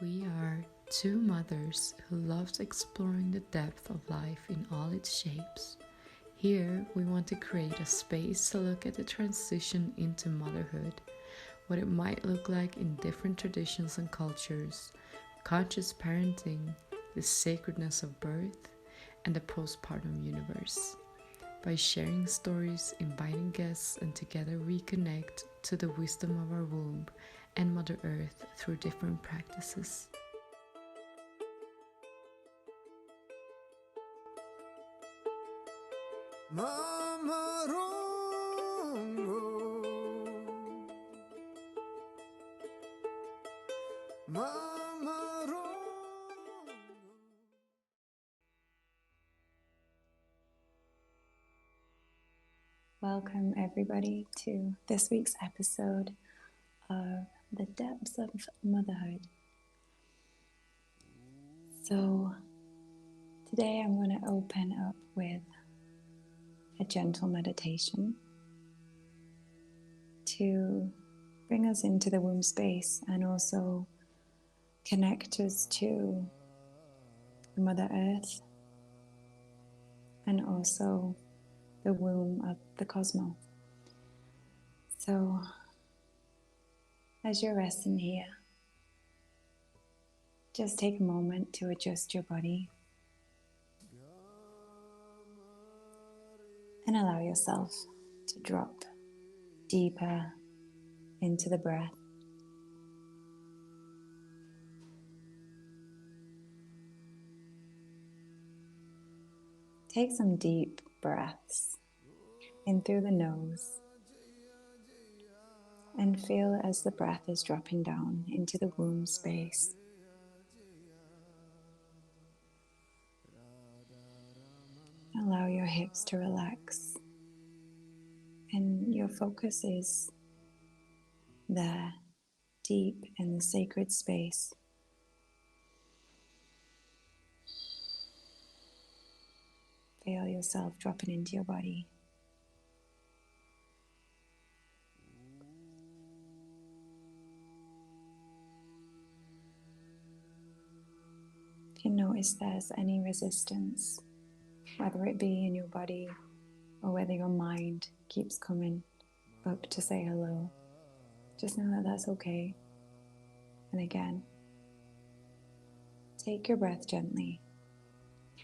We are two mothers who loves exploring the depth of life in all its shapes. Here, we want to create a space to look at the transition into motherhood, what it might look like in different traditions and cultures, conscious parenting, the sacredness of birth, and the postpartum universe. By sharing stories, inviting guests, and together reconnect to the wisdom of our womb and Mother Earth through different practices. Mama Rongo, Mama Rongo. Welcome everybody to this week's episode of The Depths of Motherhood. So today I'm going to open up with a gentle meditation to bring us into the womb space and also connect us to Mother Earth and also the womb of the cosmos. So as you're resting here, just take a moment to adjust your body and allow yourself to drop deeper into the breath. Take some deep breaths in through the nose and feel as the breath is dropping down into the womb space. Allow your hips to relax and your focus is there, deep in the sacred space. Feel yourself dropping into your body. If you notice there's any resistance, whether it be in your body or whether your mind keeps coming up to say hello, just know that that's okay. And again, take your breath gently.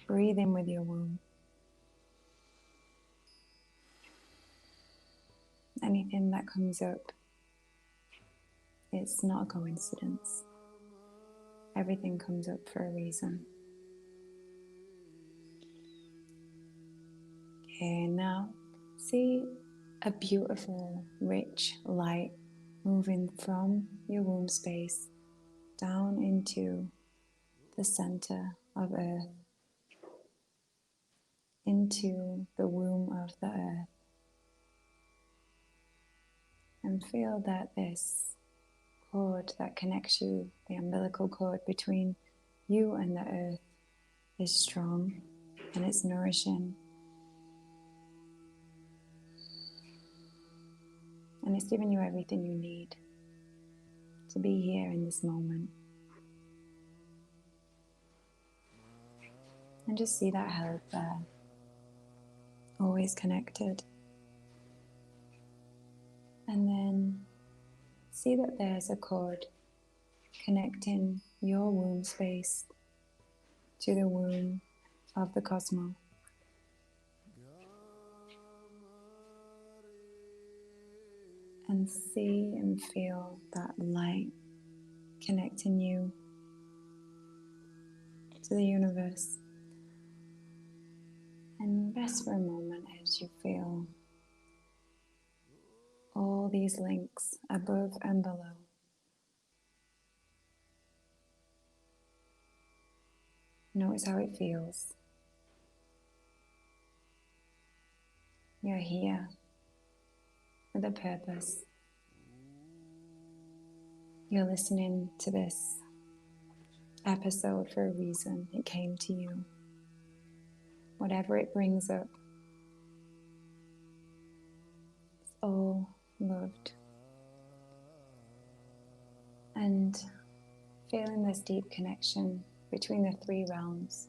Breathe in with your womb. Anything that comes up, it's not a coincidence. Everything comes up for a reason. Okay, now see a beautiful, rich light moving from your womb space down into the center of Earth, into the womb of the Earth. And feel that this cord that connects you, the umbilical cord between you and the Earth, is strong and it's nourishing. And it's giving you everything you need to be here in this moment. And just see that held there, always connected. And then see that there's a cord connecting your womb space to the womb of the cosmos. And see and feel that light connecting you to the universe. And rest for a moment as you feel all these links above and below. Notice how it feels. You're here with a purpose. You're listening to this episode for a reason. It came to you. Whatever it brings up, it's all loved. And Feeling this deep connection between the three realms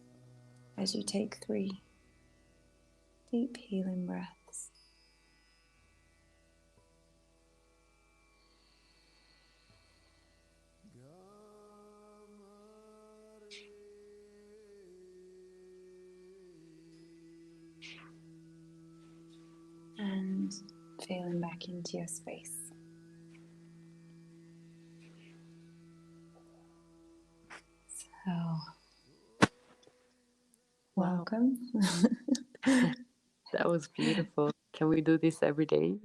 as you take 3 deep healing breaths. And feeling back into your space. So, welcome. That was beautiful. Can we do this every day?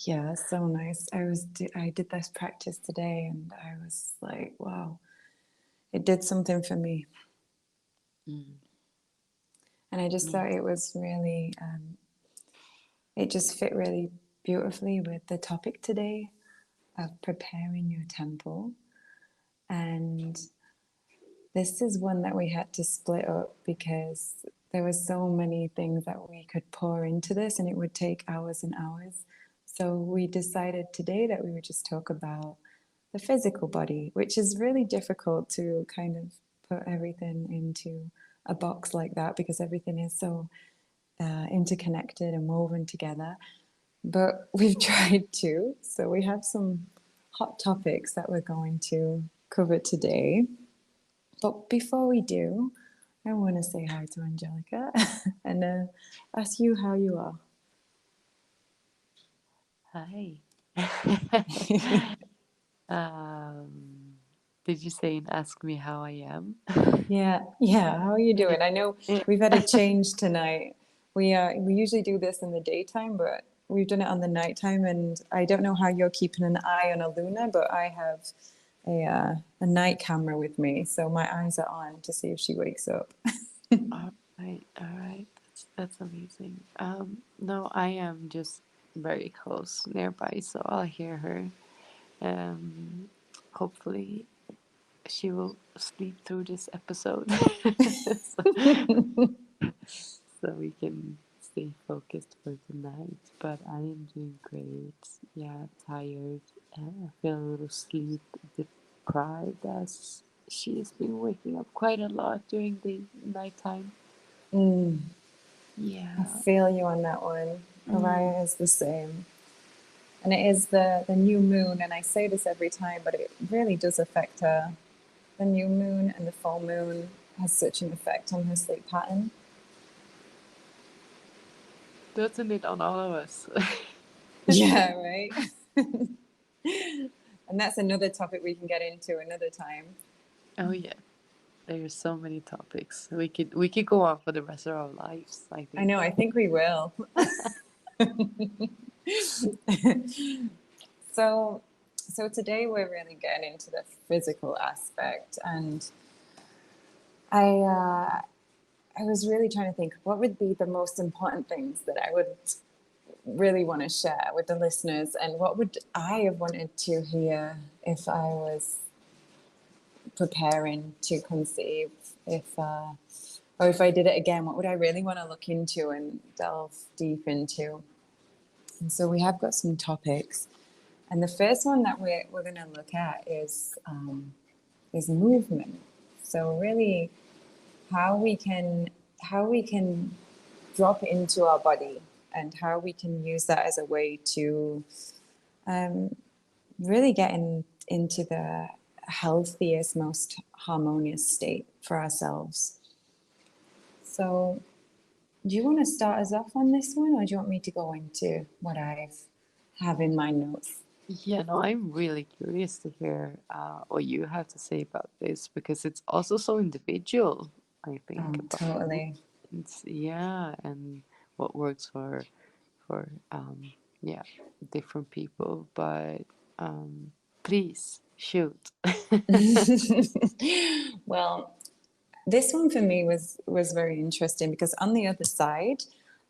Yeah, so nice. I did this practice today, and I was like, wow, it did something for me. And I just thought it was really, it just fit really beautifully with the topic today of preparing your temple. And this is one that we had to split up because there were so many things that we could pour into this, and it would take hours and hours. So we decided today that we would just talk about the physical body, which is really difficult to kind of put everything into a box like that because everything is so interconnected and woven together. But we've tried to. So we have some hot topics that we're going to cover today. But before we do, I want to say hi to Angelica and ask you how you are. Hi. um, did you say and ask me how I am? Yeah, how are you doing? I know we've had a change tonight. We usually do this in the daytime, but we've done it on the nighttime, and I don't know how you're keeping an eye on Aluna, but I have a night camera with me, so my eyes are on to see if she wakes up. All right. That's amazing. No, I am just very close nearby, so I'll hear her. Hopefully, she will sleep through this episode, so we can stay focused for tonight. But I am doing great. Yeah, tired. I feel a little sleep deprived as she has been waking up quite a lot during the nighttime. I Yeah. feel you on that one. Araya is the same. And it is the new moon, and I say this every time, but it really does affect her. The new moon and the full moon has such an effect on her sleep pattern. Doesn't it on all of us? Yeah, right. And that's another topic we can get into another time. Oh yeah. There's so many topics. We could go on for the rest of our lives, I think. I know, I think we will. So today we're really getting into the physical aspect, and I was really trying to think what would be the most important things that I would really want to share with the listeners, and what would I have wanted to hear if I was preparing to conceive, or if I did it again, what would I really want to look into and delve deep into? And so we have got some topics, and the first one that we're going to look at is movement. So really, how we can drop into our body, and how we can use that as a way to really get into the healthiest, most harmonious state for ourselves. So, do you want to start us off on this one, or do you want me to go into what I have in my notes? Yeah, no, I'm really curious to hear what you have to say about this, because it's also so individual, I think, Oh, about totally. movements. Yeah, and what works for yeah, different people. But please shoot. Well, this one for me was very interesting because on the other side,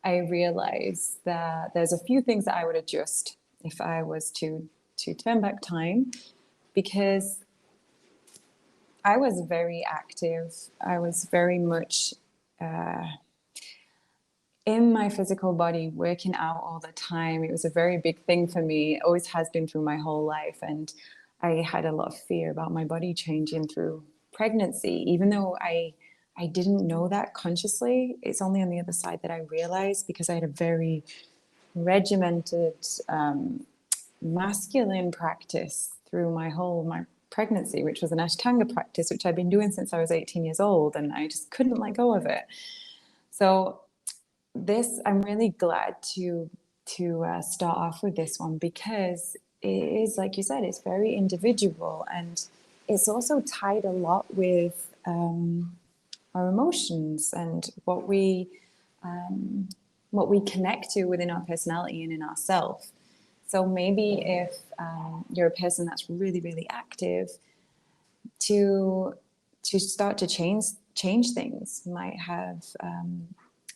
I realized that there's a few things that I would adjust if I was to turn back time, because I was very active. I was very much in my physical body, working out all the time. It was a very big thing for me. It always has been through my whole life. And I had a lot of fear about my body changing through pregnancy, even though I didn't know that consciously. It's only on the other side that I realized, because I had a very regimented masculine practice through my pregnancy, which was an Ashtanga practice, which I'd been doing since I was 18 years old, and I just couldn't let go of it. So this, I'm really glad to start off with this one, because it is, like you said, it's very individual, and it's also tied a lot with our emotions and what we connect to within our personality and in ourself. So maybe if you're a person that's really, really active, to start to change things might have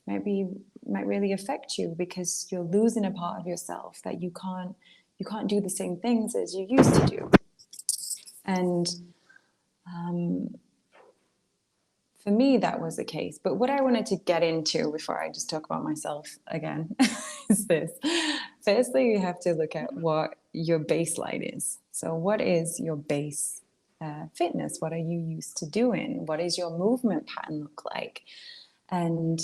might really affect you, because you're losing a part of yourself that you can't do the same things as you used to do. And for me, that was the case. But what I wanted to get into before I just talk about myself again is this. Firstly, you have to look at what your baseline is. So, what is your base fitness? What are you used to doing? What is your movement pattern look like? And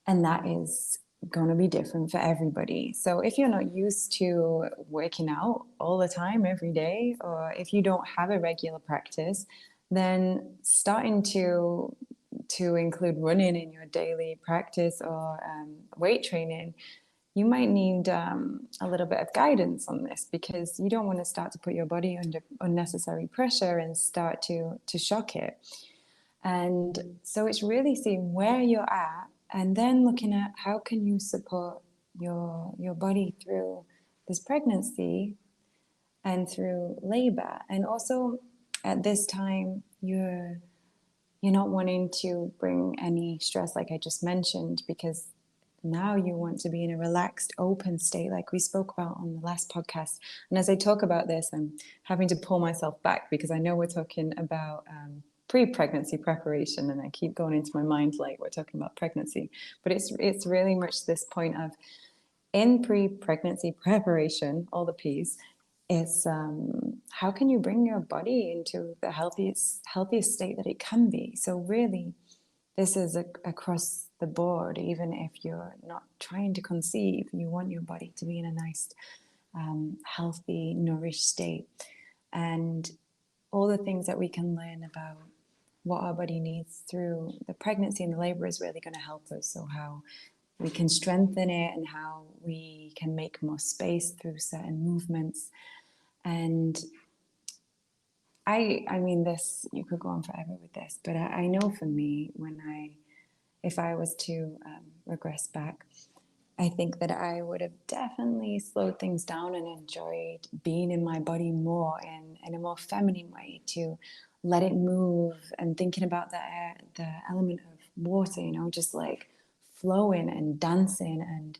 that is going to be different for everybody. So if you're not used to working out all the time every day, or if you don't have a regular practice, then starting to include running in your daily practice, or weight training, you might need a little bit of guidance on this, because you don't want to start to put your body under unnecessary pressure and start to shock it. And so it's really seeing where you're at, and then looking at how can you support your body through this pregnancy and through labor. And also at this time, you're not wanting to bring any stress, like I just mentioned, because now you want to be in a relaxed, open state, like we spoke about on the last podcast. And as I talk about this, I'm having to pull myself back, because I know we're talking about pre-pregnancy preparation, and I keep going into my mind like we're talking about pregnancy. But it's really much this point of, in pre-pregnancy preparation, all the P's, is how can you bring your body into the healthiest state that it can be. So really, this is across the board. Even if you're not trying to conceive, you want your body to be in a nice, healthy, nourished state. And all the things that we can learn about what our body needs through the pregnancy and the labor is really going to help us. So how we can strengthen it, and how we can make more space through certain movements. And I mean, this, you could go on forever with this, but I know for me, if I was to regress back, I think that I would have definitely slowed things down and enjoyed being in my body more, in a more feminine way, to let it move, and thinking about the element of water, just like flowing and dancing, and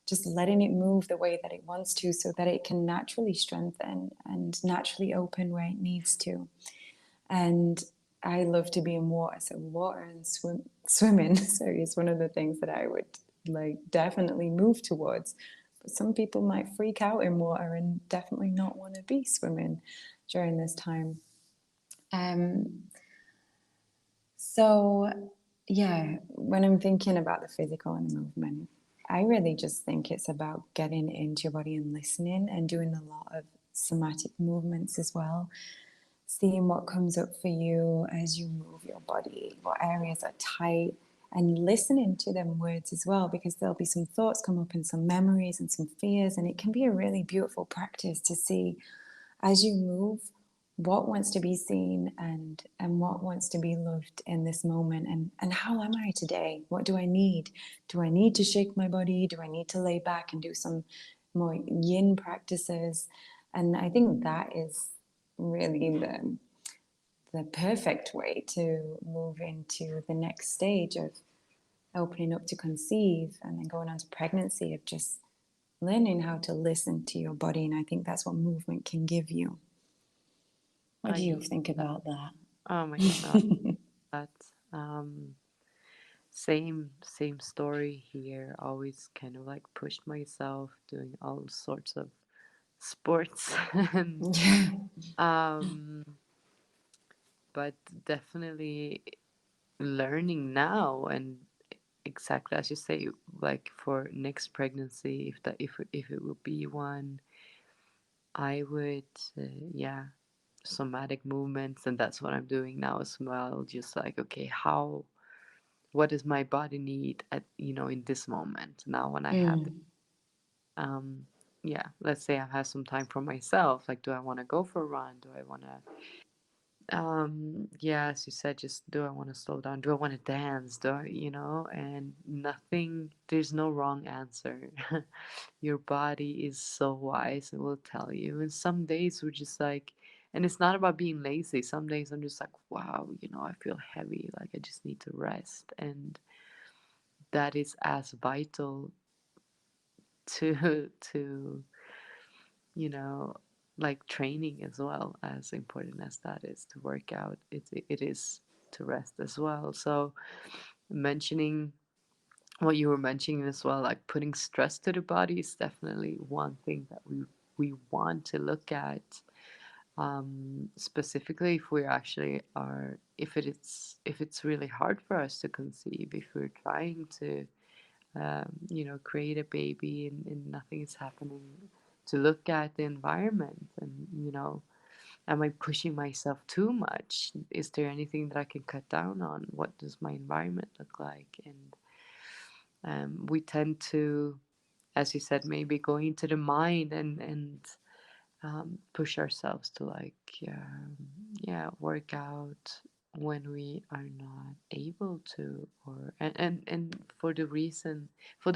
just letting it move the way that it wants to, so that it can naturally strengthen and naturally open where it needs to. And I love to be in water, so water and swimming sorry, is one of the things that I would like definitely move towards. But some people might freak out in water and definitely not want to be swimming during this time. So yeah, when I'm thinking about the physical and the movement, I really just think it's about getting into your body and listening, and doing a lot of somatic movements as well. Seeing what comes up for you as you move your body, what areas are tight, and listening to them words as well, because there'll be some thoughts come up, and some memories and some fears, and it can be a really beautiful practice to see, as you move, what wants to be seen, and what wants to be loved in this moment, and how am I today? What do I need? Do I need to shake my body? Do I need to lay back and do some more yin practices? And I think that is really the perfect way to move into the next stage of opening up to conceive, and then going on to pregnancy, of just learning how to listen to your body. And I think that's what movement can give you. What do you think about that? Oh my God, that same story here. Always kind of like pushed myself, doing all sorts of sports. And Yeah. um, but definitely learning now, and exactly as you say, like for next pregnancy, if it will be one, I would yeah, somatic movements, and that's what I'm doing now as well. Just like, okay, how, what does my body need at, in this moment now when I have this, Mm. um yeah, let's say I have some time for myself, like, do I want to go for a run, do I want to, yeah, as you said, just, do I want to slow down, do I want to dance, do I, and nothing, there's no wrong answer. Your body is so wise and will tell you. And some days we're just like, and it's not about being lazy. Some days I'm just like, wow, I feel heavy, like I just need to rest. And that is as vital to you know like training as well, as important as that is to work out, it is to rest as well. So mentioning what you were mentioning as well, like putting stress to the body is definitely one thing that we want to look at, specifically if we actually are, if it's really hard for us to conceive, if we're trying to create a baby, and nothing is happening, to look at the environment, and am I pushing myself too much? Is there anything that I can cut down on? What does my environment look like? And we tend to, as you said, maybe go into the mind, and push ourselves to, like, yeah, work out when we are not able to, or and for the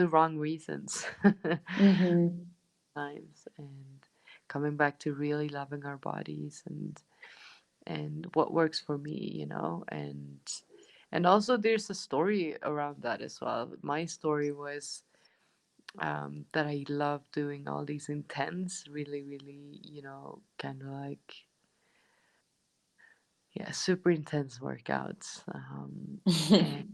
wrong reasons. Mm-hmm. Times, and coming back to really loving our bodies, and what works for me, and also there's a story around that as well. My story was, that I love doing all these intense, really, really, kind of like, yeah, super intense workouts. And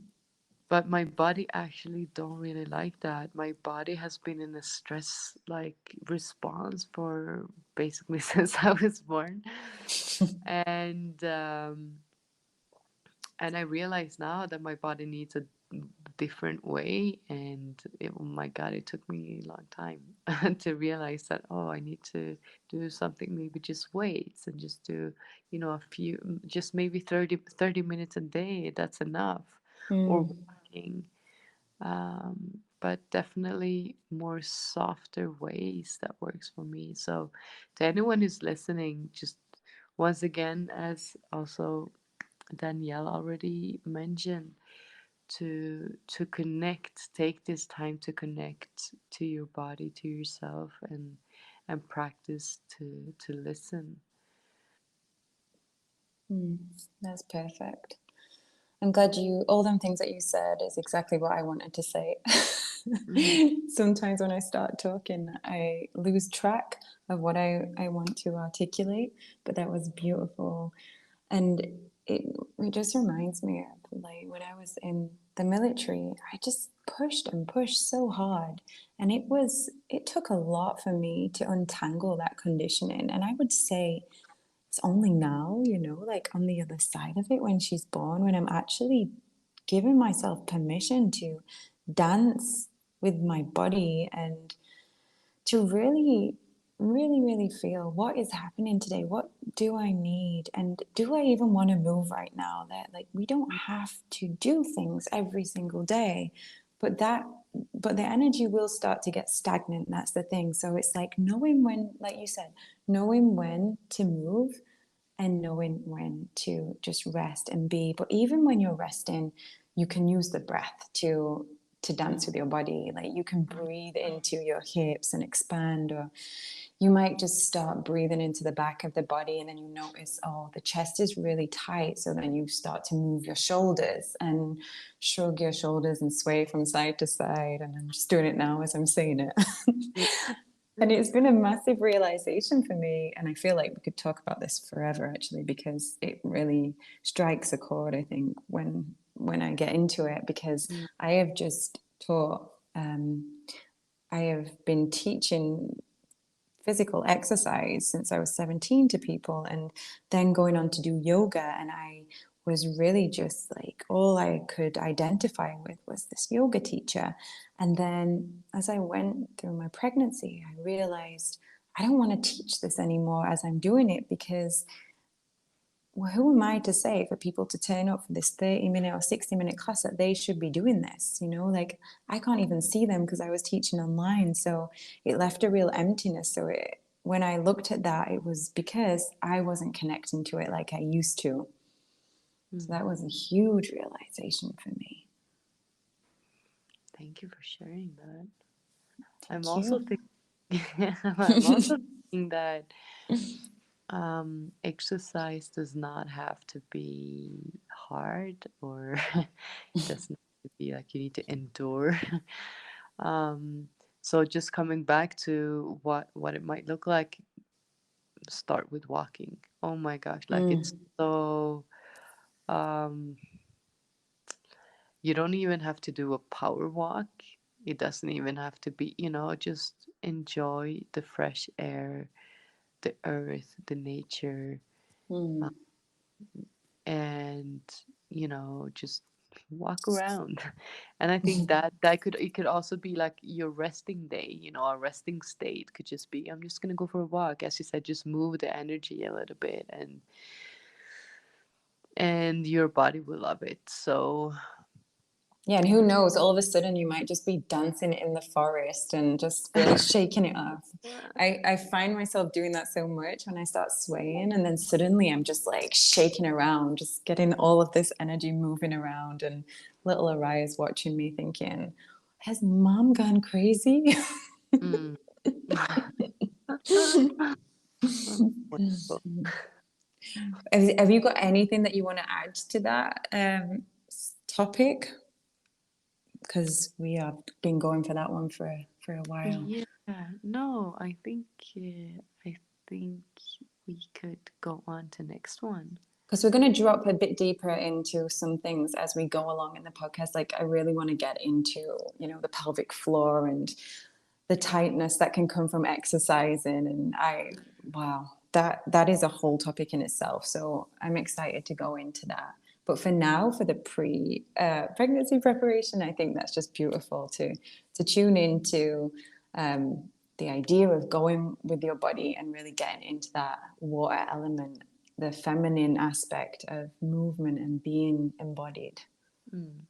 but my body actually don't really like that. My body has been in a stress like response for basically since I was born, and I realize now that my body needs a different way, and oh my god, it took me a long time to realize that, oh, I need to do something, maybe just weights, and just do, a few, just maybe 30 minutes a day, that's enough, or Mm. walking, but definitely more softer ways that works for me. So to anyone who's listening, just once again, as also Danielle already mentioned, to connect, take this time to connect to your body, to yourself, and practice to listen. Mm. That's perfect. I'm glad all them things that you said is exactly what I wanted to say. Mm, Sometimes when I start talking, I lose track of what I want to articulate, but that was beautiful. And it just reminds me of like when I was in the military, I just pushed and pushed so hard. And it took a lot for me to untangle that conditioning. And I would say it's only now, like on the other side of it when she's born, when I'm actually giving myself permission to dance with my body and to really, really, really feel what is happening today. What do I need? And do I even want to move right now? That, like, we don't have to do things every single day, but the energy will start to get stagnant. That's the thing. So it's like knowing when, like you said, knowing when to move and knowing when to just rest and be. But even when you're resting, you can use the breath to dance with your body. Like you can breathe into your hips and expand, or you might just start breathing into the back of the body, and then you notice, oh, the chest is really tight. So then you start to move your shoulders and shrug your shoulders and sway from side to side. And I'm just doing it now as I'm saying it. yeah. And it's been a massive realization for me. And I feel like we could talk about this forever, actually, because it really strikes a chord, I think, when I get into it, because Mm, I have just taught, I have been teaching physical exercise since I was 17 to people, and then going on to do yoga. And I was really just like, all I could identify with was this yoga teacher. And then as I went through my pregnancy, I realized I don't want to teach this anymore as I'm doing it, because well, who am I to say for people to turn up for this 30-minute or 60-minute class that they should be doing this? Like, I can't even see them because I was teaching online. So it left a real emptiness. So when I looked at that, it was because I wasn't connecting to it like I used to. So that was a huge realization for me. Thank you for sharing that. I'm Thank also you. thinking, I'm also thinking that exercise does not have to be hard, or it doesn't have to be like you need to endure. um, so just coming back to what it might look like, start with walking. Oh my gosh, like it's so um, you don't even have to do a power walk. It doesn't even have to be, just enjoy the fresh air, the earth, the nature, uh, and just walk around. And I think that could it could also be like your resting day, a resting state could just be, I'm just gonna go for a walk, as you said, just move the energy a little bit, and your body will love it. So Yeah, and who knows, all of a sudden you might just be dancing in the forest and just really shaking it off. I find myself doing that so much when I start swaying, and then suddenly I'm just like shaking around, just getting all of this energy moving around. And little Araya's watching me thinking, has mom gone crazy? mm. Wonderful. Have you got anything that you want to add to that topic? Because we have been going for that one for a while. Yeah, no, I think we could go on to next one. Because we're going to drop a bit deeper into some things as we go along in the podcast. Like, I really want to get into, the pelvic floor and the tightness that can come from exercising. And wow, that is a whole topic in itself. So I'm excited to go into that. But for now, for the pregnancy preparation, I think that's just beautiful to tune into the idea of going with your body and really getting into that water element, the feminine aspect of movement and being embodied. Mm,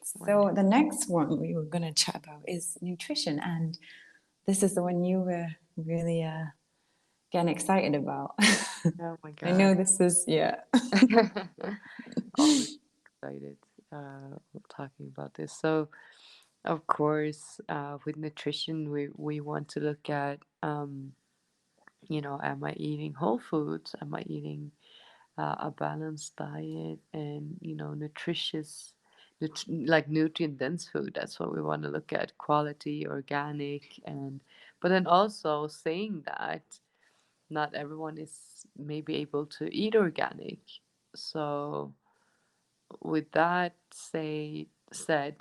So wonderful. the next one we were going to chat about is nutrition, and this is the one you were really getting excited about. Oh my I know God. this is, yeah. Always excited talking about this. So, of course, with nutrition, we want to look at, am I eating whole foods? Am I eating a balanced diet and, nutritious, like nutrient dense food? That's what we want to look at, quality, organic, but then also saying that not everyone is maybe able to eat organic. So with that said,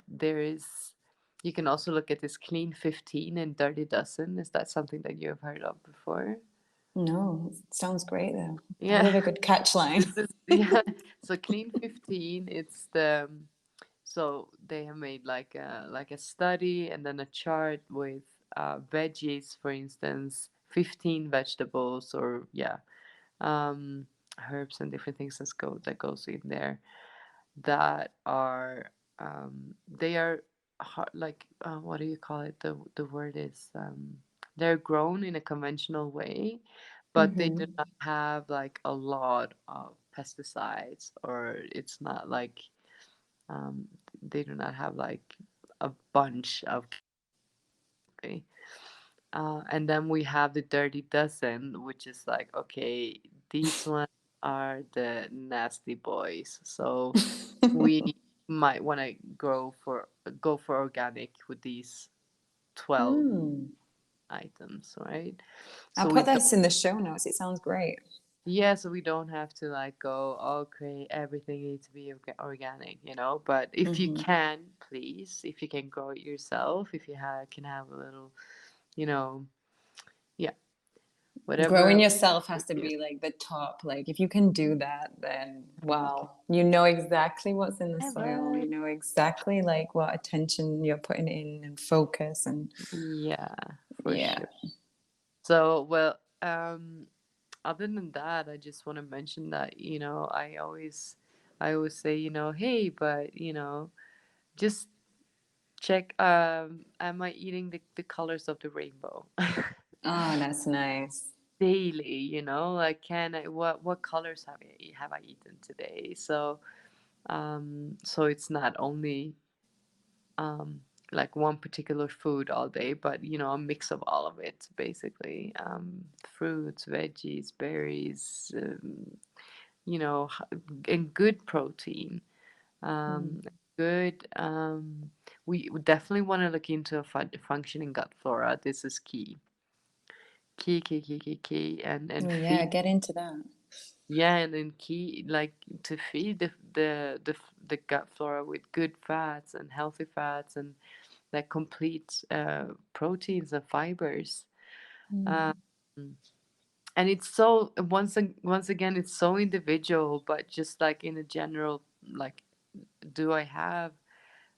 you can also look at this clean 15 and dirty dozen. Is that something that you have heard of before? No, it sounds great though. I Yeah. love a good catch line. This is yeah. So clean 15, it's so they have made like a study and then a chart with veggies, for instance, 15 vegetables, or yeah, um, herbs and different things that goes in there, that are they are like what do you call it? The word is they're grown in a conventional way, but they do not have like a lot of pesticides, or it's not like um, they do not have like a bunch of chemicals. And then we have the dirty dozen, which is like, okay, these ones are the nasty boys. So we might want to go for organic with these 12 items, right? I'll So we put don't, this in the show notes. It sounds great. yeah, so we don't have to like go, okay, everything needs to be organic, but if you can, please, if you can grow it yourself, if you can have a little you know, yeah, Growing whatever. yourself has to be like the top. Like if you can do that, then wow, you know exactly what's in the soil. Whatever. You know exactly like what attention you're putting in and focus and Yeah, for yeah. sure. So, well, other than that, I just want to mention that, I always say, hey, but, just check, am I eating the colors of the rainbow? Oh, that's nice. Daily, like, what colors have I eaten today? So it's not only um, like one particular food all day, but a mix of all of it, basically. Fruits, veggies, berries, and good protein. Mm. Good. We definitely want to look into a functioning gut flora. This is key, key, and Oh yeah, feed. get into that. Yeah, and then key, like, to feed the gut flora with good fats and healthy fats and that complete proteins and fibers. Um, Mm. and it's so once again, it's so individual, but just like in a general, like, do I have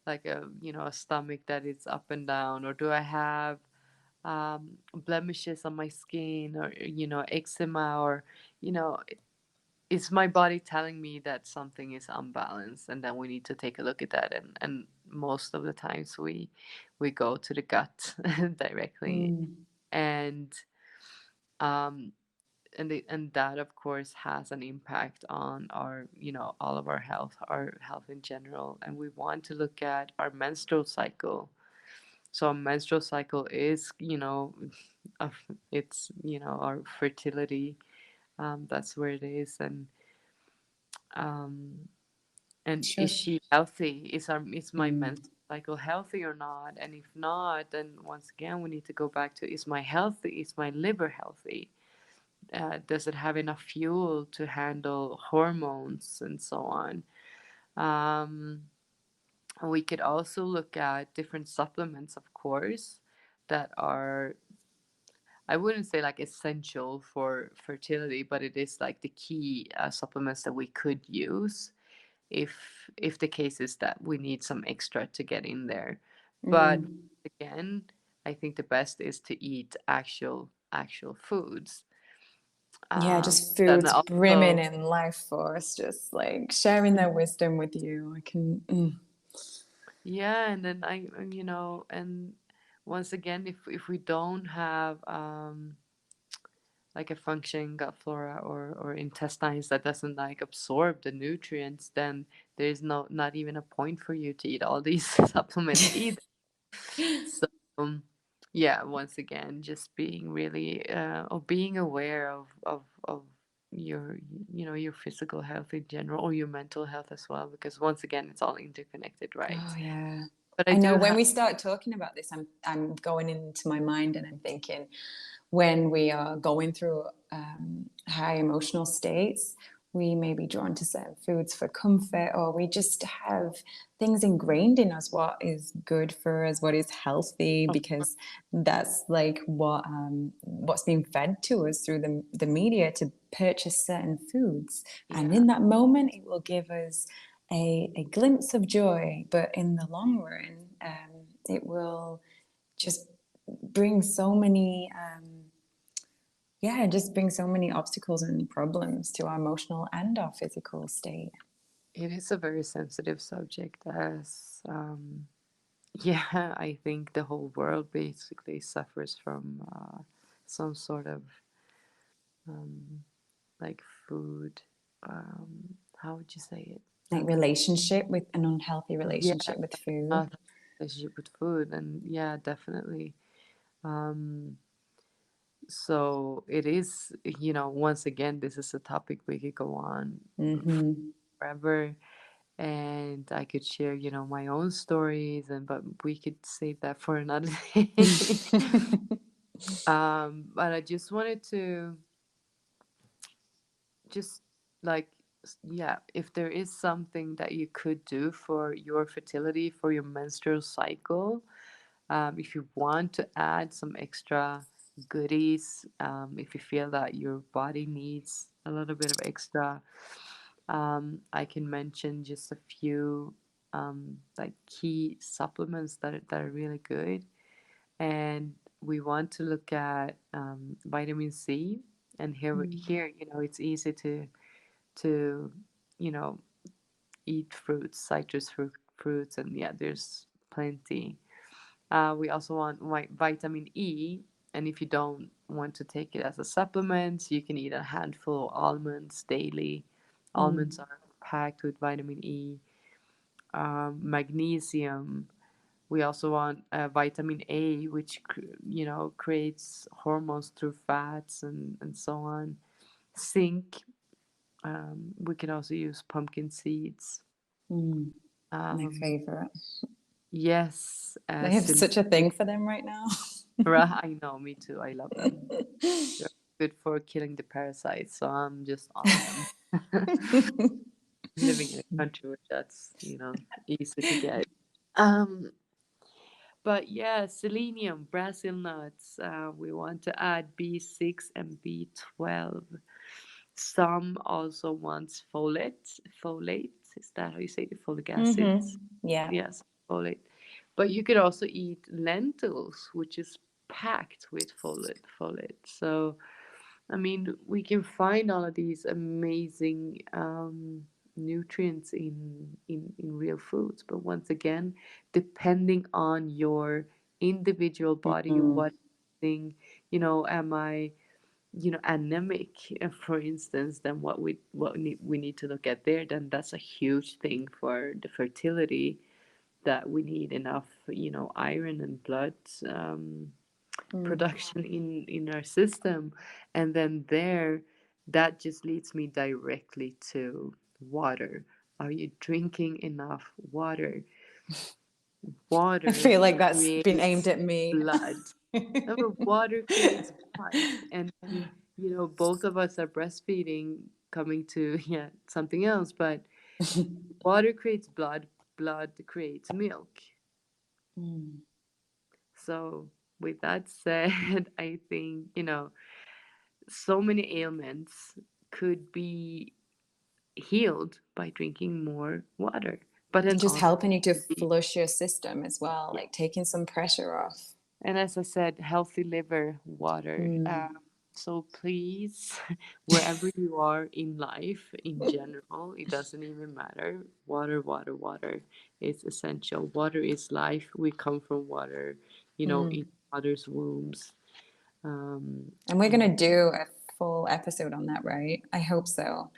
like a stomach that is up and down, or do I have blemishes on my skin, or eczema, or you know is my body telling me that something is unbalanced, and then we need to take a look at that. And most of the times we go to the gut directly. Mm. And and the, and that, of course, has an impact on our, all of our health in general. And we want to look at our menstrual cycle. So a menstrual cycle is, it's, our fertility. That's where it is. Um, and Sure. is she healthy? Is my Mm. menstrual cycle healthy or not? And if not, then once again we need to go back to, is my liver healthy? Does it have enough fuel to handle hormones and so on? Um, and we could also look at different supplements, of course, that are, I wouldn't say like essential for fertility, but it is like the key supplements that we could use if the case is that we need some extra to get in there. But Mm. again, I think the best is to eat actual foods. Yeah, just Then foods brimming also, in life force, just like sharing their wisdom with you. I can. Mm. yeah, and then and once again, if we don't have like a functioning gut flora, or intestines that doesn't like absorb the nutrients, then there's not even a point for you to eat all these supplements either. So, yeah, once again, just being really or being aware of your your physical health in general, or your mental health as well, because once again, it's all interconnected, Oh right? yeah. But I I know do when have. we start talking about this, I'm going into my mind and I'm thinking when we are going through high emotional states, we may be drawn to certain foods for comfort, or we just have things ingrained in us what is good for us, what is healthy, Of because that's like what's being fed to us through the media to purchase certain foods. And Yeah, in that moment, it will give us a glimpse of joy, but in the long run, it will just bring so many yeah, just bring so many obstacles and problems to our emotional and our physical state. it is a very sensitive subject, as yeah, I think the whole world basically suffers from some sort of um, like food. How would you say it? Like relationship with an unhealthy Yeah, relationship with food. not have a relationship with food, and yeah, definitely. Um, so it is, once again, this is a topic we could go on Mm-hmm. forever, and I could share, my own stories, but we could save that for another day. But I just wanted to just like yeah, if there is something that you could do for your fertility, for your menstrual cycle, If you want to add some extra goodies, if you feel that your body needs a little bit of extra, I can mention just a few like key supplements that are really good. And we want to look at vitamin C. And here, it's easy to you know eat fruits, fruits, and yeah, there's plenty. We also want vitamin E, and if you don't want to take it as a supplement, you can eat a handful of almonds daily. Almonds Mm. are packed with vitamin E, magnesium. We also want vitamin A, which creates hormones through fats and so on. Zinc. We can also use pumpkin seeds. Mm. My Um, favorite. yes, I have such a selenium. thing for them right now. I know, me too. I love them. They're good for killing the parasites, so I'm just on them. Living in a country where that's, easy to get. Um, but yeah, selenium, Brazil nuts. We want to add B6 and B12. Some also wants folate. Folate, is that how you say it? Folic acid. Yeah. Yes, folate. But you could also eat lentils, which is packed with folate. So, I mean, we can find all of these amazing nutrients in real foods. But once again, depending on your individual body, Mm. what thing, am I, anemic, for instance, then we need to look at there. Then that's a huge thing for the fertility, that we need enough, iron and blood Mm. production in our system. And then that just leads me directly to water. Are you drinking enough water? I Water feel like that's been aimed creates at me. blood. No, water creates blood. And then, both of us are breastfeeding, coming to yeah, something else, but water creates blood, blood creates milk. Mm. So, with that said, I think, so many ailments could be healed by drinking more water. But then And just also, helping you to the- flush your system as well, yeah. like taking some pressure off. And as I said, healthy liver, water. Mm. So please, wherever you are in life in general, it doesn't even matter. Water, water, water is essential. Water is life. We come from water, Mm. in mother's wombs. Um, And we're and going to do a full episode on that, right? I hope so.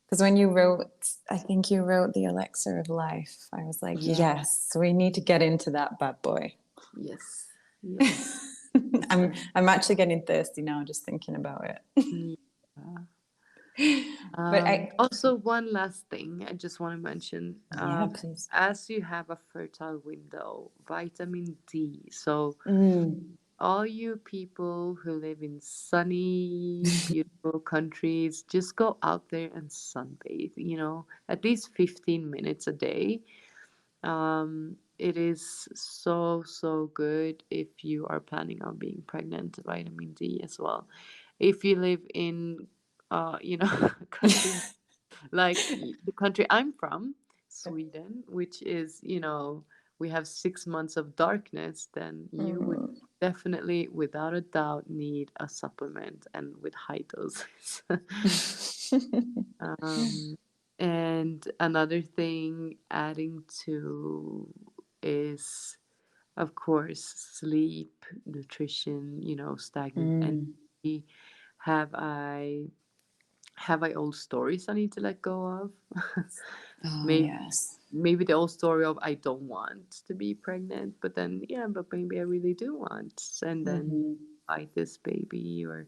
Because when you wrote, I think you wrote The Elixir of Life, I was like, yeah, yes, we need to get into that bad boy. yes, yes. I'm actually getting thirsty now just thinking about it. Yeah. But I, Also, one last thing I just want to mention. yeah, please. As you have a fertile window, vitamin D. So, Mm. all you people who live in sunny, beautiful countries, just go out there and sunbathe, at least 15 minutes a day. It is so, so good if you are planning on being pregnant, vitamin D as well. If you live in, a country like the country I'm from, Sweden, which is, we have 6 months of darkness, then you would Mm. definitely, without a doubt, need a supplement and with high doses. um, and another thing adding to is, of course, sleep, nutrition, stagnant Mm. energy. Have I have I old stories I need to let go of? Oh, maybe yes. maybe the old story of I don't want to be pregnant, but then yeah, but maybe I really do want, and then Mm-hmm. fight this baby, or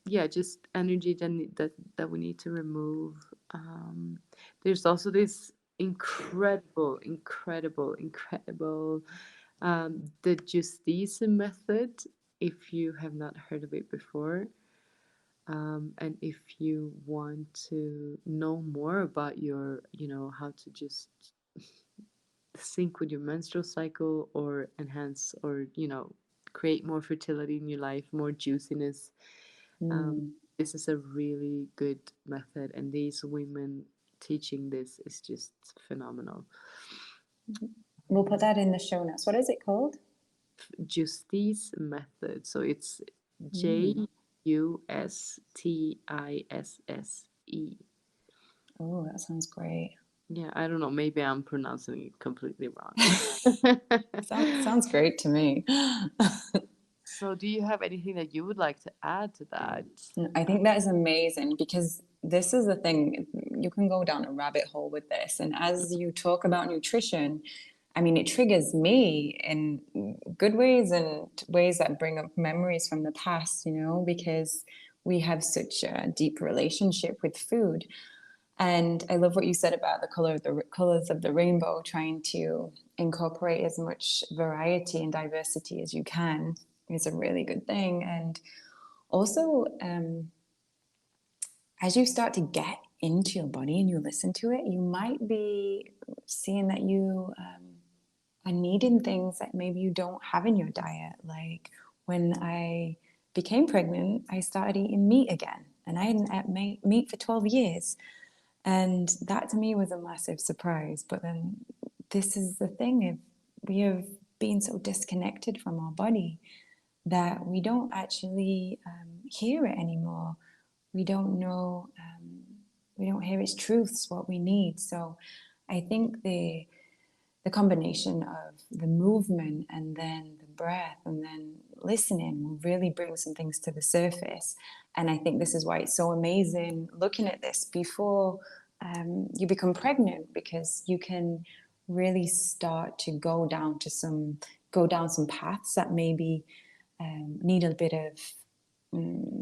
yeah, just energy that we need to remove. There's also this incredible the justice method, if you have not heard of it before. And if you want to know more about your, how to just sync with your menstrual cycle or enhance or create more fertility in your life, more juiciness. um, Mm. this is a really good method, and these women teaching this is just phenomenal. We'll put that in the show notes. What is it called? Justice method, so it's Mm. Justisse. Oh, that sounds great. Yeah, I don't know, maybe I'm pronouncing it completely wrong. Sounds great to me. So do you have anything that you would like to add to that? I think that is amazing because this is the thing. You can go down a rabbit hole with this. And as you talk about nutrition, I mean, it triggers me in good ways and ways that bring up memories from the past, because we have such a deep relationship with food. And I love what you said about the colors of the rainbow, trying to incorporate as much variety and diversity as you can is a really good thing. And also, as you start to get into your body and you listen to it, you might be seeing that you are needing things that maybe you don't have in your diet. Like when I became pregnant, I started eating meat again, and I hadn't ate meat for 12 years. And that to me was a massive surprise. But then this is the thing, if we have been so disconnected from our body that we don't actually hear it anymore. We don't know, we don't hear its truths, what we need. So I think the combination of the movement and then the breath and then listening will really bring some things to the surface. And I think this is why it's so amazing looking at this before you become pregnant, because you can really start to go down some paths that maybe need a bit of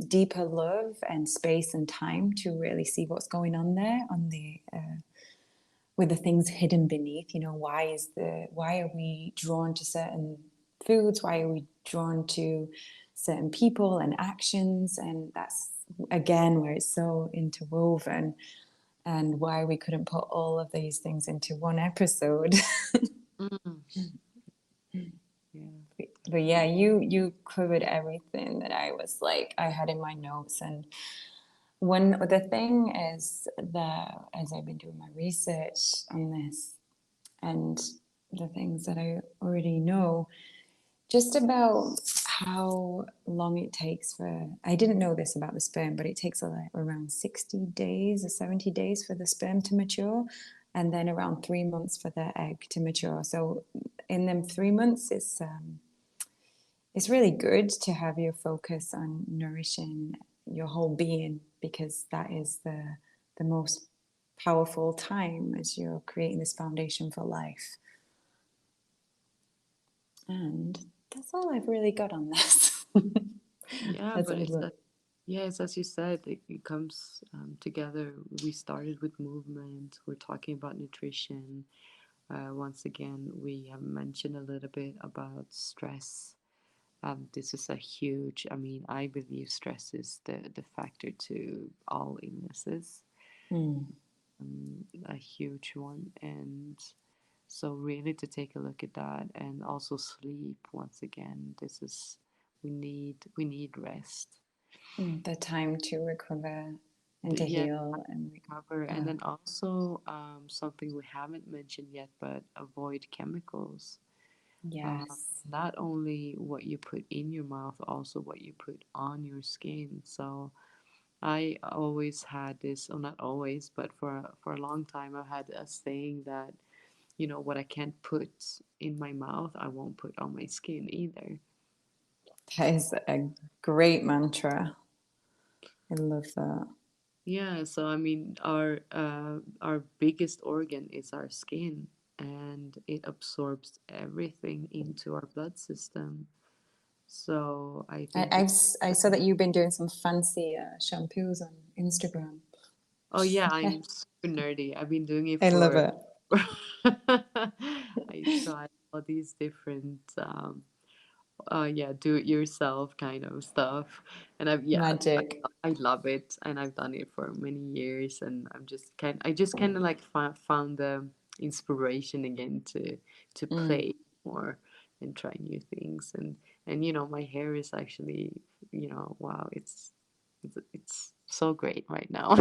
deeper love and space and time to really see what's going on there on the with the things hidden beneath. Why are we drawn to certain foods? Why are we drawn to certain people and actions? And that's again where it's so interwoven, and why we couldn't put all of these things into one episode. Mm, yeah. But yeah, you covered everything that I had in my notes. And when the thing is that as I've been doing my research on this and the things that I already know, just about how long it takes for, I didn't know this about the sperm, but it takes around 60 days or 70 days for the sperm to mature, and then around 3 months for the egg to mature. So in them 3 months, it's really good to have your focus on nourishing your whole being, because that is the most powerful time as you're creating this foundation for life. And that's all I've really got on this. Yeah, As but I it's look. yeah, it's as you said, it comes together. We started with movement. We're talking about nutrition. Once again, we have mentioned a little bit about stress. This is a huge. I mean, I believe stress is the factor to all illnesses. Mm, A huge one, and so really to take a look at that, and also sleep. Once again, this is we need rest. the time to recover and to Yeah, heal and cover, and then also something we haven't mentioned yet, but avoid chemicals. uh, yes. Not only what you put in your mouth, also what you put on your skin. So I always had this, or not always, but for a long time I've had a saying that what I can't put in my mouth, I won't put on my skin either. That is a great mantra. I love that. Yeah, so I mean, our biggest organ is our skin, and it absorbs everything into our blood system. So I think it's I saw that you've been doing some fancy shampoos on Instagram. oh yeah, I'm super nerdy. I've been doing it I love for it. I tried all these different yeah, do it yourself kind of stuff. And Magic. I love it, and I've done it for many years, and I just kind of like found inspiration again to Mm. play more and try new things. And you know, my hair is actually, you know, wow, it's so great right now.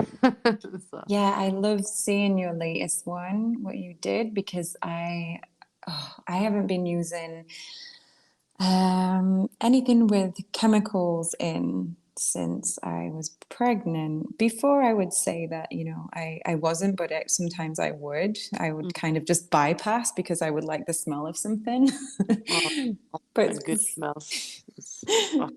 So Yeah, I love seeing your latest one, what you did, because I haven't been using anything with chemicals in since I was pregnant. Before I would say that, I wasn't, but sometimes I would. I would mm, kind of just bypass because I would like the smell of something. oh, oh But my God, good smells. Oh,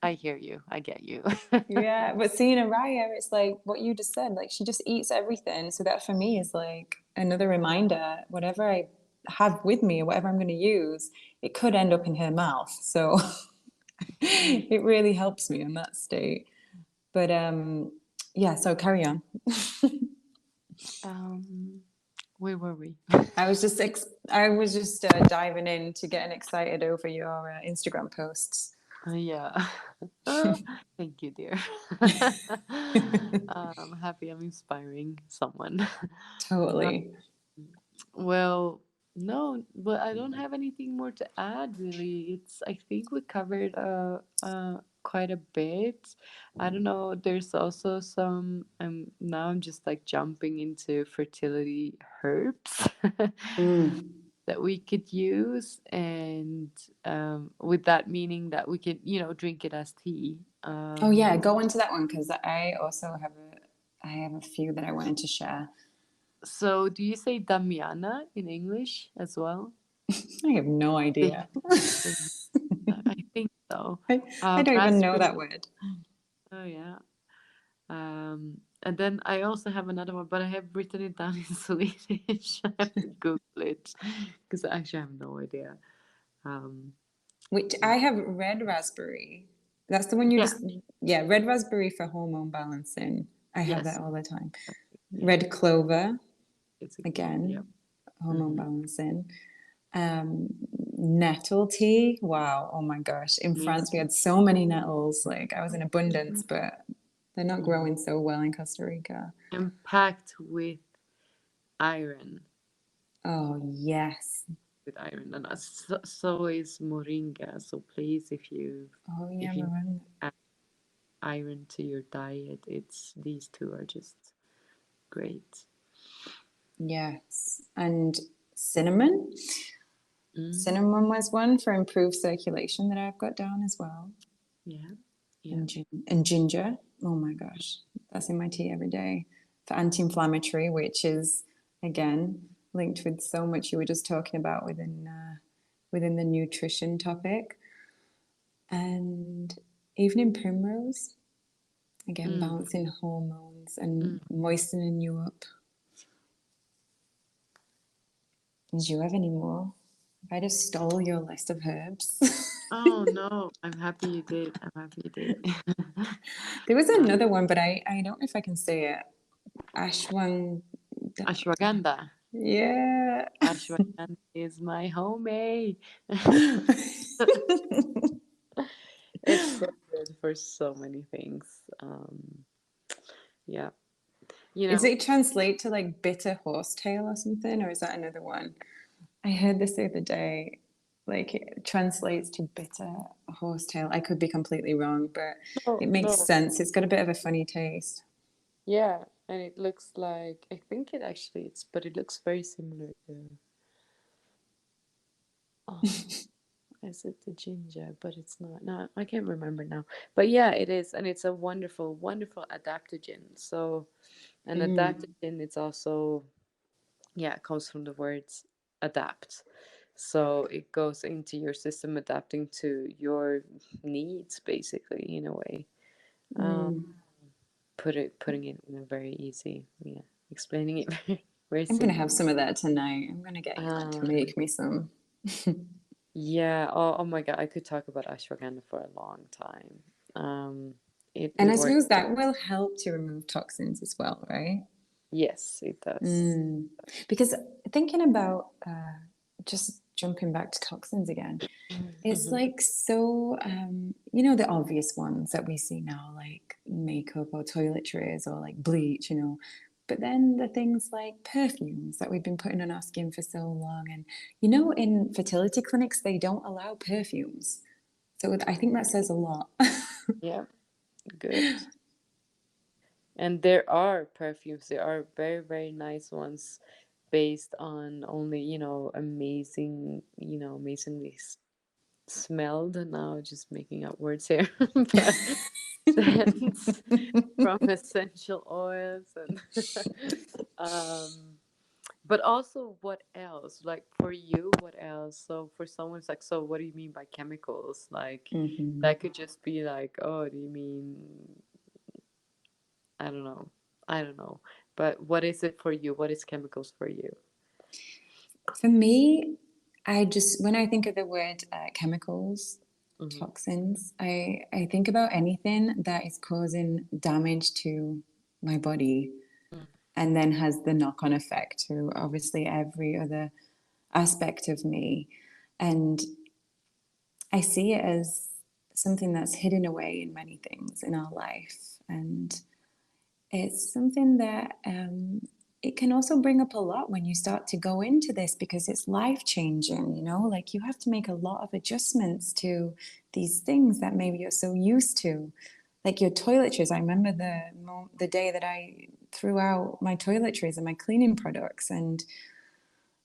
I hear you, I get you. yeah, but seeing Araya, it's like what you just said, like she just eats everything. So that for me is like another reminder, whatever I have with me or whatever I'm going to use, it could end up in her mouth. So Mm. it really helps me in that state. But yeah, so carry on. um where were we? I was just diving in to getting excited over your Instagram posts. Yeah. Thank you, dear. I'm happy I'm inspiring someone. Uh, Totally. well, no, but I don't have anything more to add really. I think we covered quite a bit. I don't know, there's also some now I'm just like jumping into fertility herbs Mm. that we could use, and with that meaning that we could, you know, drink it as tea. Oh yeah, go into that one because I have a few that I wanted to share. So do you say damiana in English as well? I have no Dam- idea. I think so. I don't even know Raspberry. that word. Oh yeah. And then I also have another one, but I have written it down in Swedish. I have to Google it because I actually have no idea. Um, Which I have red raspberry. That's the one you yeah. just, yeah, red raspberry for hormone balancing. I have that Yes. all the time. Yeah. Red clover, It's a good one. Yep. again, hormone Mm-hmm. balancing. Um, Nettle tea. Wow. Oh my gosh. In Me France, we too. had so many nettles. Like I was in abundance, but they're not Mm-hmm. growing so well in Costa Rica. And packed with iron. Oh, yes. With iron, and so is moringa. So please, Oh, yeah, if you Miranda. add iron to your diet, it's these two are just great. Yes. And cinnamon. Mm, Cinnamon was one for improved circulation that I've got down as well. yeah, yeah. And ginger. Oh my gosh. That's in my tea every day for anti-inflammatory, which is again linked with so much you were just talking about within the nutrition topic. And evening primrose, again Mm, balancing hormones and mm. moistening you up. Did you have any more? I just stole your list of herbs. Oh no, I'm happy you did. I'm happy you did. There was uh, another one, but I don't know if I can say it. Ashwang. ashwagandha. Yeah. Ashwagandha is my homie. It's so good for so many things. Yeah, you Is know. it translate to like bitter horsetail or something, or is that another one? I heard this the other day. Like it translates to bitter horsetail. I could be completely wrong, but No, it makes no. sense. It's got a bit of a funny taste. Yeah, and it looks like I think it actually it's but it looks very similar to oh is it the ginger? But it's not. No, I can't remember now. But yeah, it is, and it's a wonderful, wonderful adaptogen. So an Mm, adaptogen it's also yeah, it comes from the words adapt. So it goes into your system adapting to your needs basically in a way. Um mm. putting it in a very easy, yeah, explaining it very, very I'm gonna simple. have some of that tonight. I'm gonna get Elon to Um, make me some. yeah. Oh my God. I could talk about ashwagandha for a long time. And It I works. suppose that will help to remove toxins as well, right? Yes, it does. Mm. Because thinking about just jumping back to toxins again, it's Mm-hmm. like so, the obvious ones that we see now, like makeup or toiletries or like bleach, But then the things like perfumes that we've been putting on our skin for so long. And, you know, in fertility clinics, they don't allow perfumes. So I think that says a lot. Yeah, good. And there are perfumes, there are very, very nice ones based on only, amazing, amazingly smelled. Now just making up words here, but scents from essential oils and um but also what else, like for you, what else? So for someone's like, so what do you mean by chemicals? Like Mm-hmm. that could just be like, oh, do you mean, I don't know, I don't know, but what is it for you? What is chemicals for you? For me, when I think of the word chemicals, Mm-hmm. toxins, I think about anything that is causing damage to my body and then has the knock on effect to obviously every other aspect of me. And I see it as something that's hidden away in many things in our life. And it's something that it can also bring up a lot when you start to go into this because it's life changing, you know, like you have to make a lot of adjustments to these things that maybe you're so used to. Like your toiletries. I remember the day that I threw out my toiletries and my cleaning products and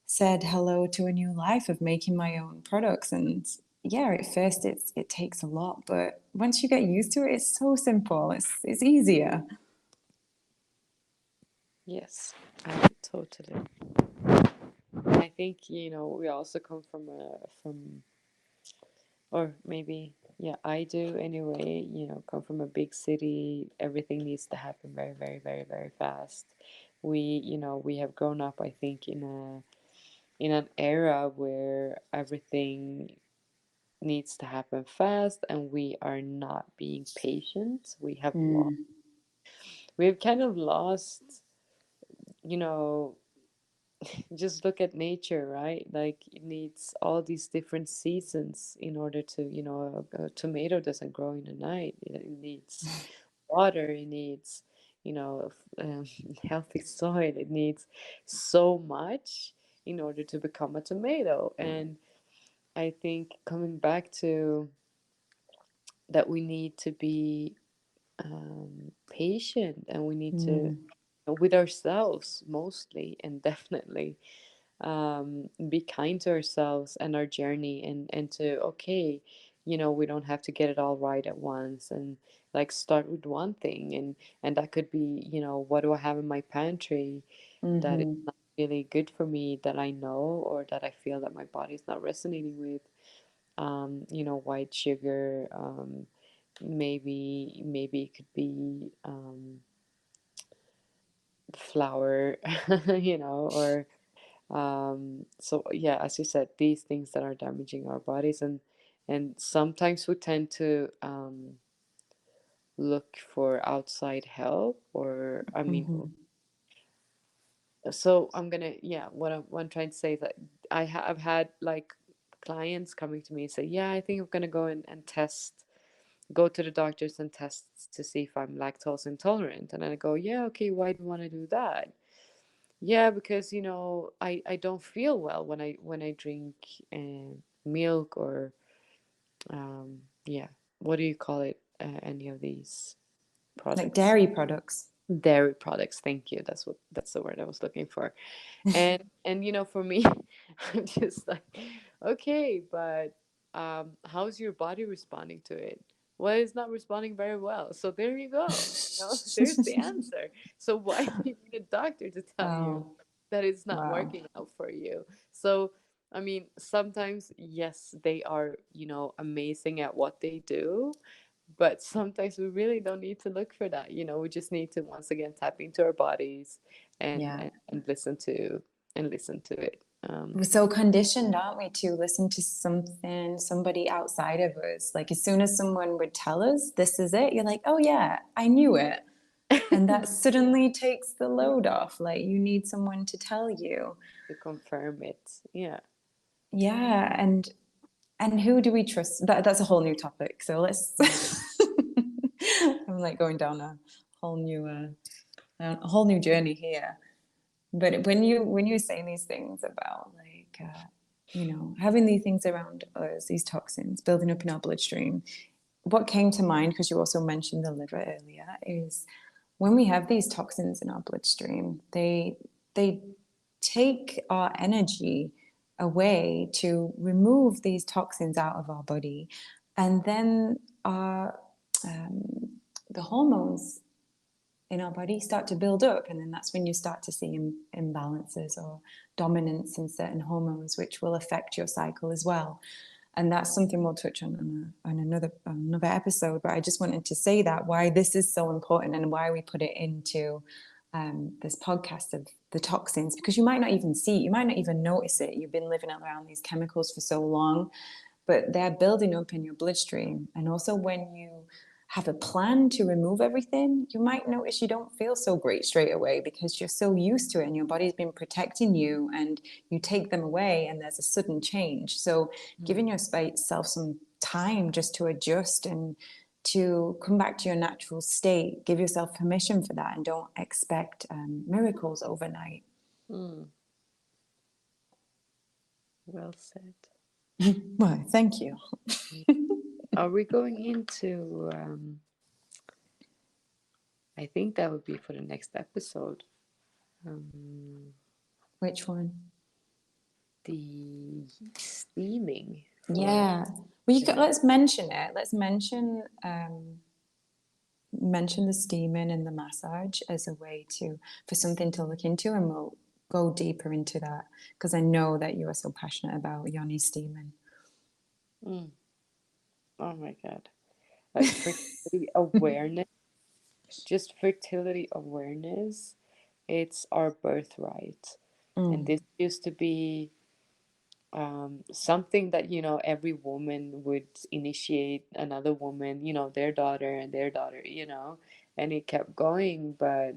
said hello to a new life of making my own products. And yeah, at first it takes a lot, but once you get used to it, it's so simple. It's easier. Yes, I totally. I think, we also come from or maybe, yeah, I do anyway, come from a big city. Everything needs to happen very, very, very, very fast. We have grown up, I think, in an era where everything needs to happen fast, and we are not being patient. Mm, We've kind of lost, you know just look at nature, right? Like it needs all these different seasons in order to, a tomato doesn't grow in a night. It needs water, it needs, healthy soil, it needs so much in order to become a tomato. And I think coming back to that, we need to be patient, and we need to, mm, with ourselves mostly, and definitely be kind to ourselves and our journey, and to, okay, we don't have to get it all right at once, and like start with one thing, and that could be, what do I have in my pantry that is mm-hmm. not really good for me, that I know, or that I feel that my body's not resonating with. White sugar, maybe it could be flour, or so yeah, as you said, these things that are damaging our bodies, and sometimes we tend to look for outside help, or I mean, Mm-hmm. so I'm gonna, yeah, what I'm trying to say is that I've had like clients coming to me and say, yeah, I think I'm gonna go in and go to the doctors and test to see if I'm lactose intolerant. And I go, yeah, okay, why do you want to do that? Yeah, because I don't feel well when I drink milk, or yeah, what do you call it? Any of these Like products, dairy products. dairy products. Thank you. That's the word I was looking for. And for me, I'm just like, okay, but how's your body responding to it? Well, it's not responding very well. So there you go. There's the answer. So why do you need a doctor to tell you Oh, that it's not wow. working out for you? So I mean, sometimes, yes, they are, amazing at what they do, but sometimes we really don't need to look for that. We just need to once again tap into our bodies, and Yeah. listen to it. We're so conditioned, aren't we, to listen to somebody outside of us. Like as soon as someone would tell us this is it, you're like, oh yeah, I knew it. And that suddenly takes the load off. Like you need someone to tell you. To confirm it, yeah. Yeah, and who do we trust? That's a whole new topic. So let's Mhm. I'm like going down a whole new a whole new journey here. But when you're saying these things about like, having these things around us, these toxins building up in our bloodstream, what came to mind, because you also mentioned the liver earlier, is when we have these toxins in our bloodstream, they take our energy away to remove these toxins out of our body, and then our the hormones in our body start to build up, and then that's when you start to see imbalances or dominance in certain hormones, which will affect your cycle as well. And that's something we'll touch on another episode. But I just wanted to say that why this is so important and why we put it into this podcast of the toxins, because you might not even see it, you might not even notice it. You've been living around these chemicals for so long, but they're building up in your bloodstream. And also when you have a plan to remove everything, you might notice you don't feel so great straight away because you're so used to it and your body's been protecting you, and you take them away and there's a sudden change. So giving yourself some time just to adjust and to come back to your natural state, give yourself permission for that, and don't expect miracles overnight. Well said. Well, thank you. Are we going into I think that would be for the next episode. Which one? The steaming. Yeah. Well, let's mention it. Let's mention the steaming and the massage as a way for something to look into, and we'll go deeper into that, because I know that you are so passionate about yoni steaming. Oh my God. Like fertility awareness, just fertility awareness, it's our birthright. And this used to be something that, every woman would initiate another woman, their daughter and their daughter, and it kept going. But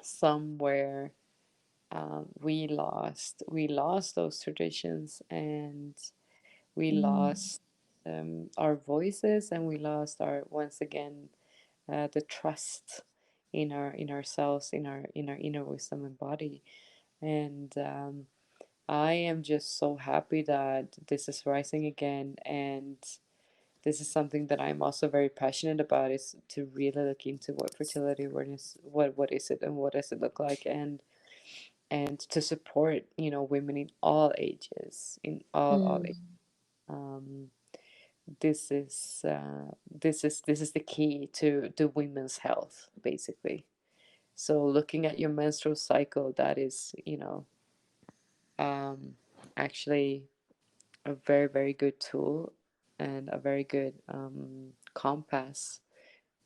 somewhere we lost those traditions, and we lost our voices, and we lost our, once again, the trust in ourselves, in our inner wisdom and body. And I am just so happy that this is rising again, and this is something that I'm also very passionate about, is to really look into what fertility awareness, what is it, and what does it look like, and to support, women in all ages, in all ages. This is the key to women's health, basically. So looking at your menstrual cycle, that is, actually a very, very good tool, and a very good compass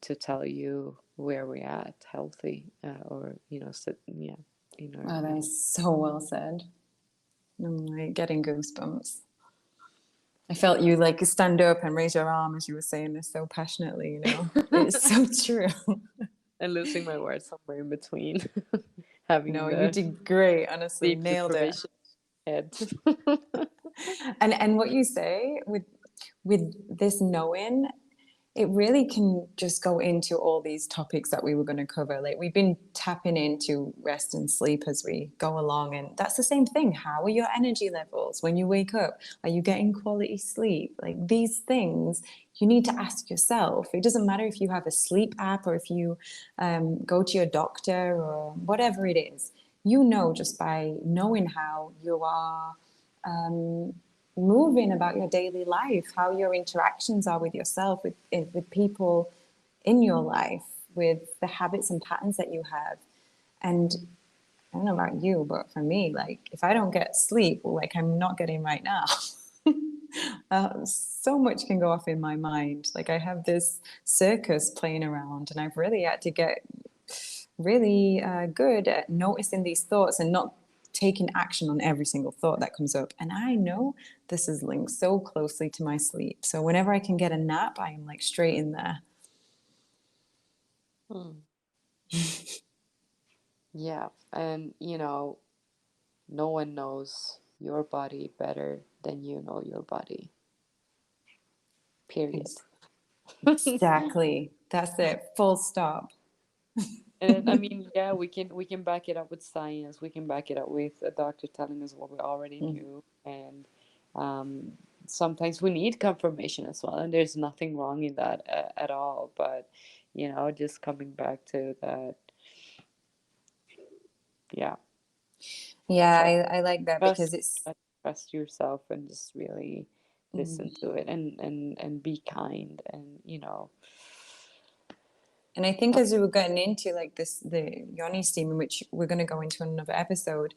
to tell you where we're at healthy, or Oh, that is so well said. I'm like getting goosebumps. I felt you like stand up and raise your arm as you were saying this so passionately, It's so true. And losing my words somewhere in between. Having you did great, honestly. deep Nailed it. head. And what you say with this knowing, it really can just go into all these topics that we were going to cover. Like, we've been tapping into rest and sleep as we go along, and that's the same thing. How are your energy levels when you wake up? Are you getting quality sleep? Like, these things you need to ask yourself. It doesn't matter if you have a sleep app, or if you go to your doctor, or whatever it is. Just by knowing how you are moving about your daily life, how your interactions are with yourself, with people in your life, with the habits and patterns that you have. And I don't know about you, but for me, like, if I don't get sleep, like I'm not getting right now, so much can go off in my mind. Like, I have this circus playing around, and I've really had to get really good at noticing these thoughts and not taking action on every single thought that comes up. And I know this is linked so closely to my sleep. So whenever I can get a nap, I am like straight in there. Yeah. And, no one knows your body better than you know your body. Period. Exactly. That's it. Full stop. And then, I mean, yeah, we can back it up with science. We can back it up with a doctor telling us what we already Mm. knew, and um, sometimes we need confirmation as well. And there's nothing wrong in that at all. But just coming back to that, yeah, Yeah, trust, I like that trust, because it's trust yourself, and just really listen mm. to it, and be kind, and And I think as we were getting into like this, the yoni steam, which we're going to go into in another episode,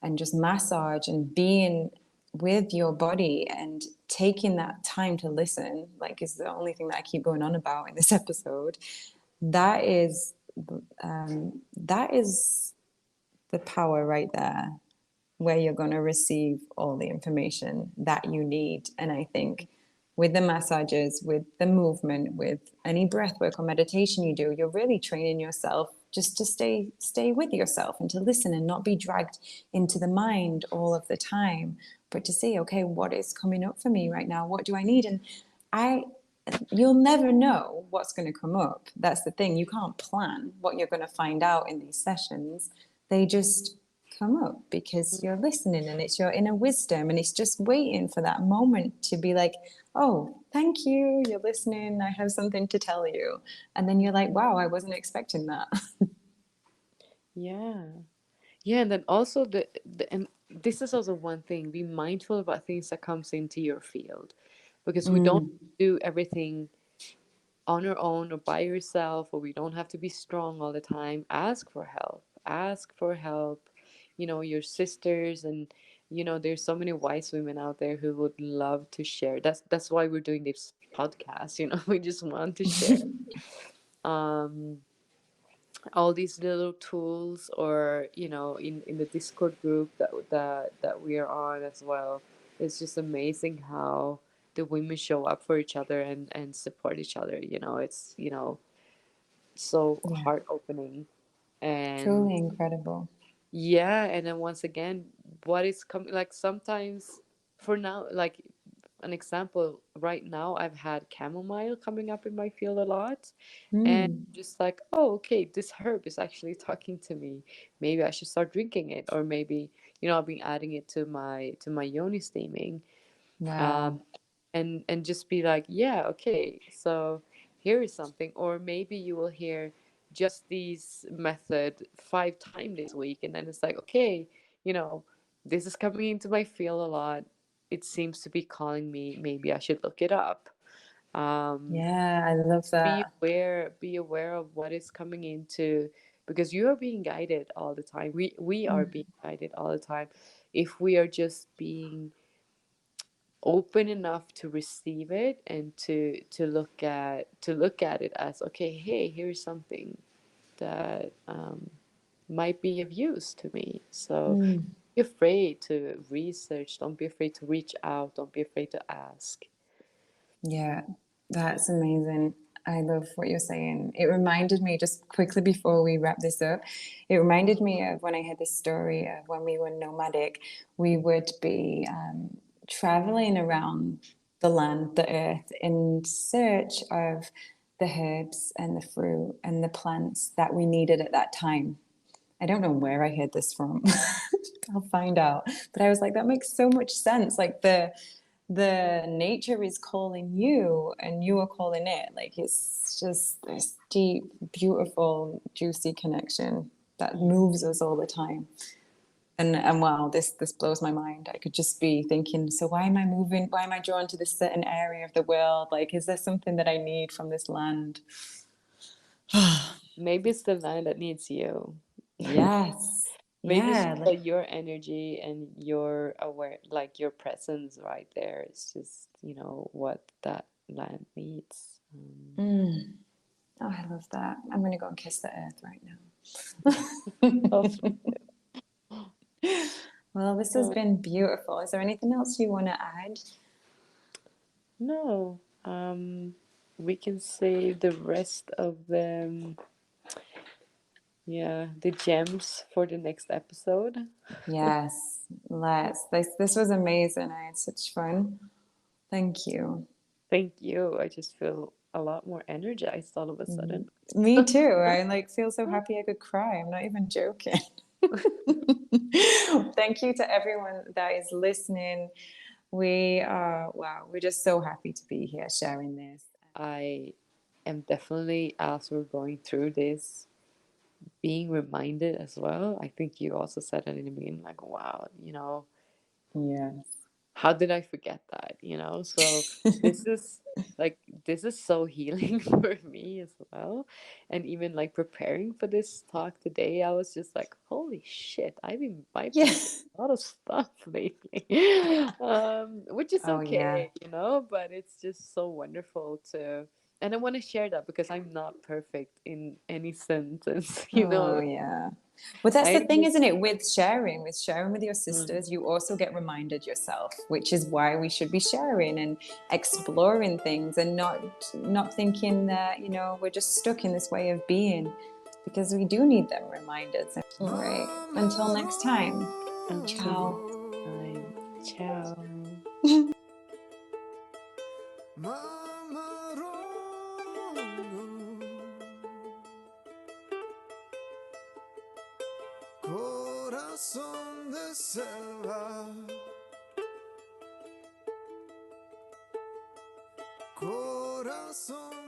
and just massage and being with your body and taking that time to listen, like is the only thing that I keep going on about in this episode. That is, that is the power right there, where you're going to receive all the information that you need. And I think with the massages, with the movement, with any breath work or meditation you do, you're really training yourself just to stay with yourself and to listen and not be dragged into the mind all of the time, but to see, okay, what is coming up for me right now? What do I need? And I you'll never know what's going to come up. That's the thing. You can't plan what you're going to find out in these sessions. They just come up because you're listening, and it's your inner wisdom, and it's just waiting for that moment to be like, oh, thank you, you're listening, I have something to tell you. And then you're like, wow, I wasn't expecting that. yeah. Yeah, and then also and this is also one thing, be mindful about things that comes into your field, because we don't Mm, do everything on our own or by yourself, or we don't have to be strong all the time. Ask for help. Ask for help. Your sisters, and there's so many wise women out there who would love to share. That's why we're doing this podcast. We just want to share. Um all these little tools, or in the Discord group that we are on as well. It's just amazing how the women show up for each other, and support each other. It's so yeah, heart opening. And truly incredible. yeah, and then once again, what is coming, like, sometimes, for now, like, an example, right now I've had chamomile coming up in my field a lot, and Mm, just like, oh, okay, this herb is actually talking to me. Maybe I should start drinking it, or maybe I've been adding it to my yoni steaming. wow. um, and just be like, yeah, okay, so here is something. Or maybe you will hear just these method 5 times this week, and then it's like, okay, you know this is coming into my field a lot. It seems to be calling me. Maybe I should look it up. um, Yeah, I love be that. aware, of what is coming into, because you are being guided all the time. We are Mm, being guided all the time, if we are just being open enough to receive it, and to look at it as, okay, hey, here's something that might be of use to me. So don't mm. be afraid to research, don't be afraid to reach out, don't be afraid to ask. Yeah, that's amazing. I love what you're saying. It reminded me, just quickly before we wrap this up, it reminded me of when I heard this story of when we were nomadic. We would be traveling around the land, the earth, in search of the herbs and the fruit and the plants that we needed at that time. I don't know where I heard this from. I'll find out. But I was like, that makes so much sense. Like the nature is calling you and you are calling it. Like it's just this deep, beautiful, juicy connection that moves us all the time. And wow, this blows my mind. I could just be thinking, so why am I moving? Why am I drawn to this certain area of the world? Like, is there something that I need from this land? Maybe it's the land that needs you. Yes. Maybe it's Yeah. just Like, that your energy and your aware, like your presence right there, is just what that land needs. mm. Oh, I love that. I'm going to go and kiss the earth right now. Oh, Well, this has been beautiful. Is there anything else you want to add? no, we can save the rest of them, yeah, the gems, for the next episode. Yes, let's. This was amazing. I had such fun. Thank you. Thank you. I just feel a lot more energized all of a Mm, sudden. me too. I like feel so happy I could cry. I'm not even joking. Thank you to everyone that is listening. We are, wow, we're just so happy to be here sharing this. I am definitely, as we're going through this, being reminded as well. I think you also said it in the beginning, like, wow, Yes. how did I forget that? So this is this is so healing for me as well. And even like preparing for this talk today, I was just like, holy shit, I've been bypassing Yes. a lot of stuff lately. Which is Oh, yeah. okay, but it's just so wonderful to, and I want to share that because I'm not perfect in any sentence, Oh, yeah. Well, that's the I thing, just isn't it? With sharing with your mm, sisters, you also get reminded yourself, which is why we should be sharing and exploring things and not thinking that, we're just stuck in this way of being, because we do need them reminders. All right. Until next time. until Ciao. next time. Ciao. Mama Rongo, corazón de selva, corazón